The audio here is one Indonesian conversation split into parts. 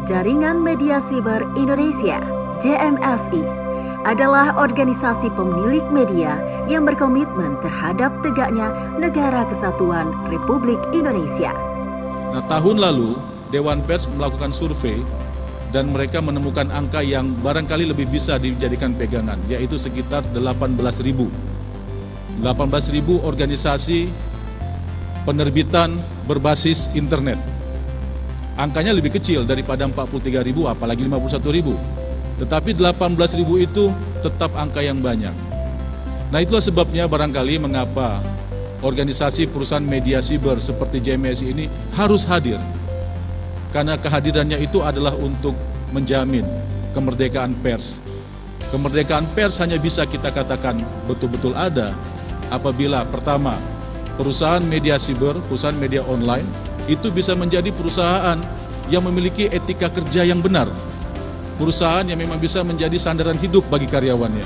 Jaringan Media Siber Indonesia (JMSI) adalah organisasi pemilik media yang berkomitmen terhadap tegaknya Negara Kesatuan Republik Indonesia. Nah, tahun lalu Dewan Pers melakukan survei dan mereka menemukan angka yang barangkali lebih bisa dijadikan pegangan, yaitu sekitar 18.000 organisasi penerbitan berbasis internet. Angkanya lebih kecil daripada 43.000, apalagi 51.000. Tetapi 18.000 itu tetap angka yang banyak. Nah, itulah sebabnya barangkali mengapa organisasi perusahaan media siber seperti JMSI ini harus hadir. Karena kehadirannya itu adalah untuk menjamin kemerdekaan pers. Kemerdekaan pers hanya bisa kita katakan betul-betul ada apabila pertama, perusahaan media siber, perusahaan media online itu bisa menjadi perusahaan yang memiliki etika kerja yang benar. Perusahaan yang memang bisa menjadi sandaran hidup bagi karyawannya.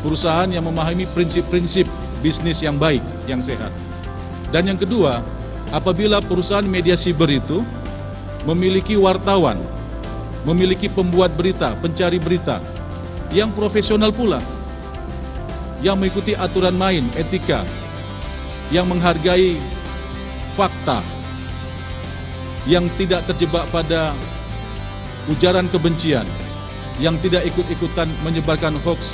Perusahaan yang memahami prinsip-prinsip bisnis yang baik, yang sehat. Dan yang kedua, apabila perusahaan media siber itu memiliki wartawan, memiliki pembuat berita, pencari berita, yang profesional pula, yang mengikuti aturan main, etika, yang menghargai fakta, yang tidak terjebak pada ujaran kebencian, yang tidak ikut-ikutan menyebarkan hoax,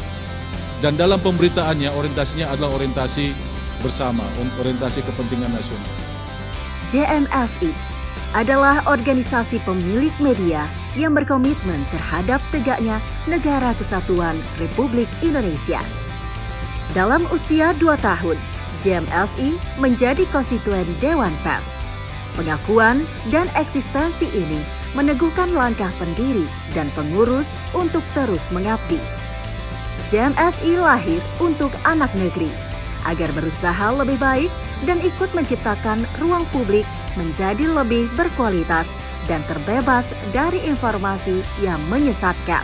dan dalam pemberitaannya orientasinya adalah orientasi bersama, orientasi kepentingan nasional. JMSI adalah organisasi pemilik media yang berkomitmen terhadap tegaknya Negara Kesatuan Republik Indonesia. Dalam usia 2 tahun, JMSI menjadi konstituen Dewan Pers. Pengakuan dan eksistensi ini meneguhkan langkah pendiri dan pengurus untuk terus mengabdi. JMSI lahir untuk anak negeri, agar berusaha lebih baik dan ikut menciptakan ruang publik menjadi lebih berkualitas dan terbebas dari informasi yang menyesatkan.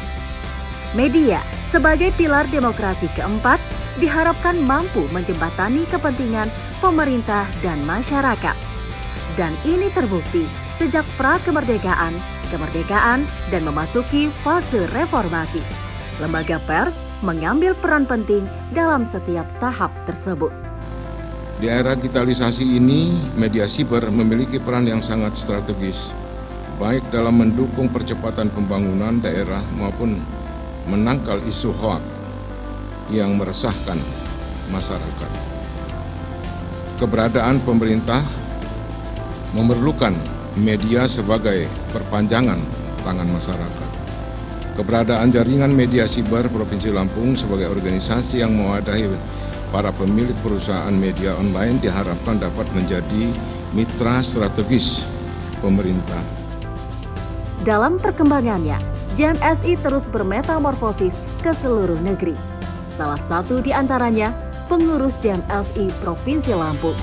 Media sebagai pilar demokrasi keempat diharapkan mampu menjembatani kepentingan pemerintah dan masyarakat. Dan ini terbukti sejak pra-kemerdekaan, kemerdekaan, dan memasuki fase reformasi. Lembaga pers mengambil peran penting dalam setiap tahap tersebut. Di era digitalisasi ini, media siber memiliki peran yang sangat strategis, baik dalam mendukung percepatan pembangunan daerah maupun menangkal isu hoaks yang meresahkan masyarakat. Keberadaan pemerintah memerlukan media sebagai perpanjangan tangan masyarakat. Keberadaan jaringan media siber Provinsi Lampung sebagai organisasi yang mewadahi para pemilik perusahaan media online diharapkan dapat menjadi mitra strategis pemerintah. Dalam perkembangannya, JMSI terus bermetamorfosis ke seluruh negeri. Salah satu di antaranya pengurus JMSI Provinsi Lampung.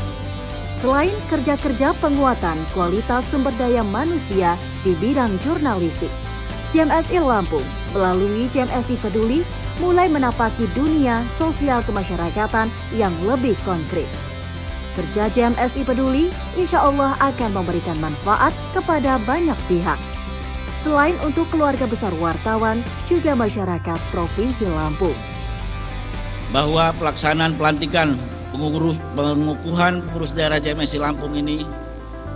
Selain kerja-kerja penguatan kualitas sumber daya manusia di bidang jurnalistik, JMSI Lampung melalui JMSI Peduli mulai menapaki dunia sosial kemasyarakatan yang lebih konkret. Kerja JMSI Peduli insya Allah akan memberikan manfaat kepada banyak pihak. Selain untuk keluarga besar wartawan, juga masyarakat Provinsi Lampung. Bahwa pelaksanaan pelantikan pengukuhan pengurus daerah JMSI Lampung ini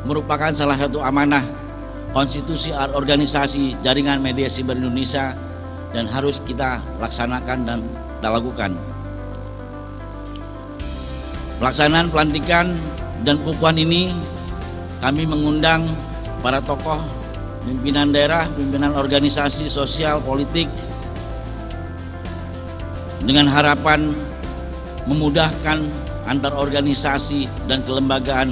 merupakan salah satu amanah konstitusi organisasi Jaringan Media Siber Indonesia dan harus kita laksanakan dan kita lakukan. Pelaksanaan pelantikan dan pengukuhan ini kami mengundang para tokoh, pimpinan daerah, pimpinan organisasi sosial politik dengan harapan memudahkan antar organisasi dan kelembagaan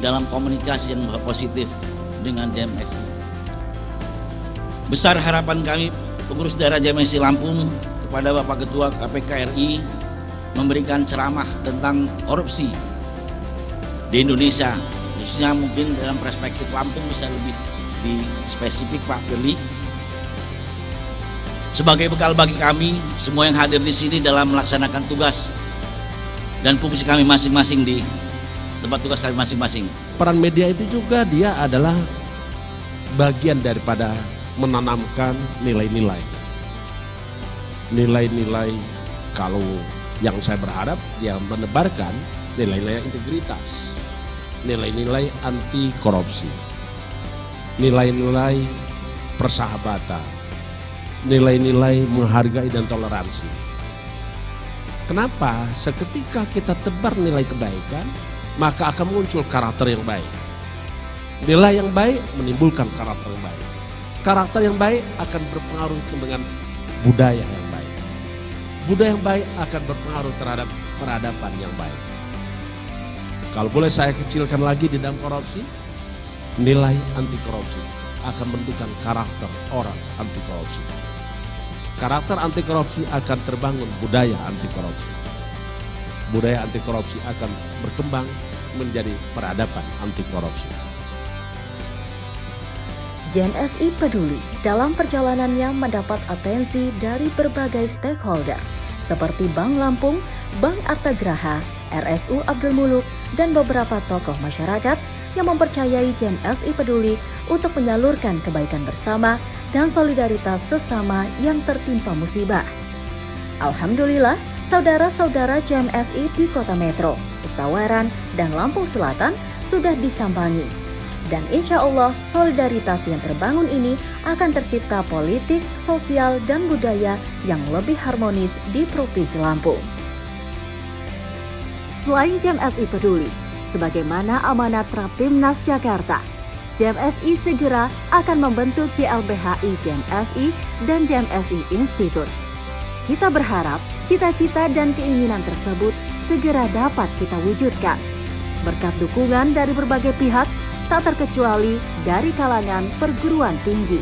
dalam komunikasi yang positif dengan JMSI. Besar harapan kami pengurus daerah JMSI Lampung kepada Bapak Ketua KPK RI memberikan ceramah tentang korupsi di Indonesia, khususnya mungkin dalam perspektif Lampung bisa lebih di spesifik Pak Firly. Sebagai bekal bagi kami semua yang hadir di sini dalam melaksanakan tugas dan fungsi kami masing-masing di tempat tugas kami masing-masing. Peran media itu juga dia adalah bagian daripada menanamkan nilai-nilai. Nilai-nilai, kalau yang saya berharap dia menebarkan nilai-nilai integritas, nilai-nilai anti korupsi, nilai-nilai persahabatan, nilai-nilai menghargai dan toleransi. Kenapa? Seketika kita tebar nilai kebaikan, maka akan muncul karakter yang baik. Nilai yang baik menimbulkan karakter yang baik. Karakter yang baik akan berpengaruh dengan budaya yang baik. Budaya yang baik akan berpengaruh terhadap peradaban yang baik. Kalau boleh saya kecilkan lagi di dalam korupsi, nilai anti korupsi akan menentukan karakter orang anti korupsi. Karakter anti korupsi akan terbangun budaya anti korupsi. Budaya anti korupsi akan berkembang menjadi peradaban anti korupsi. JMSI peduli dalam perjalanannya mendapat atensi dari berbagai stakeholder seperti Bank Lampung, Bank Artagraha, RSU Abdul Muluk, dan beberapa tokoh masyarakat yang mempercayai JMSI peduli untuk menyalurkan kebaikan bersama dan solidaritas sesama yang tertimpa musibah. Alhamdulillah, saudara-saudara JMSI di Kota Metro, Pesawaran, dan Lampung Selatan sudah disambangi. Dan insya Allah solidaritas yang terbangun ini akan tercipta politik, sosial, dan budaya yang lebih harmonis di Provinsi Lampung. Selain JMSI peduli, sebagaimana amanat Rapimnas Jakarta, JMSI segera akan membentuk YLBHI JMSI dan JMSI Institute. Kita berharap cita-cita dan keinginan tersebut segera dapat kita wujudkan. Berkat dukungan dari berbagai pihak, tak terkecuali dari kalangan perguruan tinggi.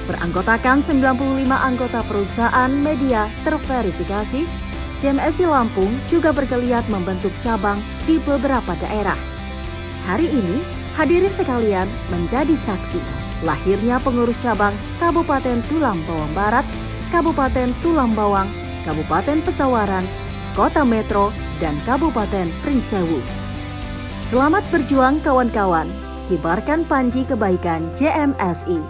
Beranggotakan 95 anggota perusahaan media terverifikasi, JMSI Lampung juga bergeliat membentuk cabang di beberapa daerah. Hari ini, hadirin sekalian menjadi saksi lahirnya pengurus cabang Kabupaten Tulang Bawang Barat, Kabupaten Tulang Bawang, Kabupaten Pesawaran, Kota Metro, dan Kabupaten Pringsewu. Selamat berjuang kawan-kawan, kibarkan panji kebaikan JMSI.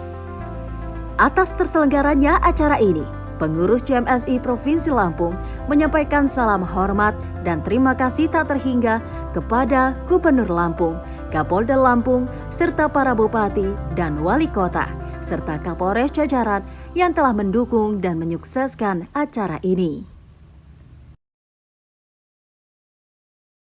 Atas terselenggaranya acara ini, pengurus JMSI Provinsi Lampung menyampaikan salam hormat dan terima kasih tak terhingga kepada Gubernur Lampung, Kapolda Lampung, serta para bupati dan wali kota, serta Kapolres jajaran yang telah mendukung dan menyukseskan acara ini.